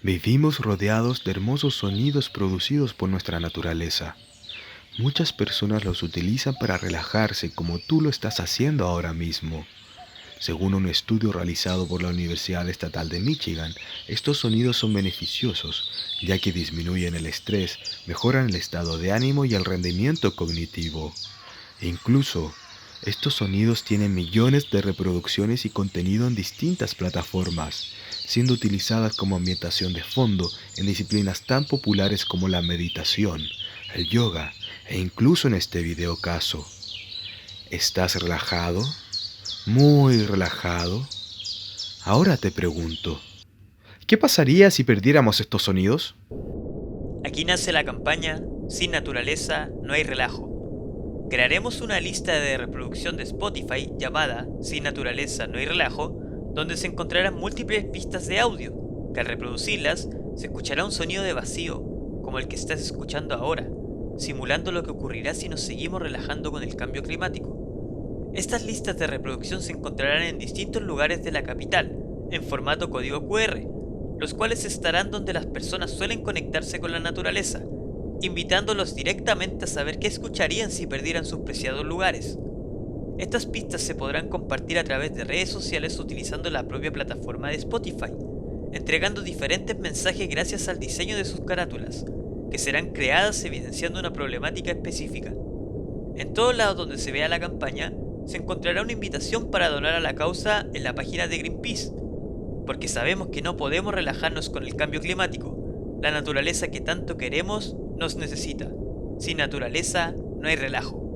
Vivimos rodeados de hermosos sonidos producidos por nuestra naturaleza. Muchas personas los utilizan para relajarse como tú lo estás haciendo ahora mismo. Según un estudio realizado por la Universidad Estatal de Michigan, estos sonidos son beneficiosos, ya que disminuyen el estrés, mejoran el estado de ánimo y el rendimiento cognitivo. E incluso, estos sonidos tienen millones de reproducciones y contenido en distintas plataformas, siendo utilizadas como ambientación de fondo en disciplinas tan populares como la meditación, el yoga e incluso en este video caso. ¿Estás relajado? ¿Muy relajado? Ahora te pregunto, ¿qué pasaría si perdiéramos estos sonidos? Aquí nace la campaña Sin naturaleza no hay relajo. Crearemos una lista de reproducción de Spotify llamada Sin naturaleza no hay relajo, donde se encontrarán múltiples pistas de audio, que al reproducirlas se escuchará un sonido de vacío, como el que estás escuchando ahora, simulando lo que ocurrirá si nos seguimos relajando con el cambio climático. Estas listas de reproducción se encontrarán en distintos lugares de la capital, en formato código QR, los cuales estarán donde las personas suelen conectarse con la naturaleza, invitándolos directamente a saber qué escucharían si perdieran sus preciados lugares. Estas pistas se podrán compartir a través de redes sociales utilizando la propia plataforma de Spotify, entregando diferentes mensajes gracias al diseño de sus carátulas, que serán creadas evidenciando una problemática específica. En todos lados donde se vea la campaña, se encontrará una invitación para donar a la causa en la página de Greenpeace, porque sabemos que no podemos relajarnos con el cambio climático. La naturaleza que tanto queremos nos necesita. Sin naturaleza no hay relajo.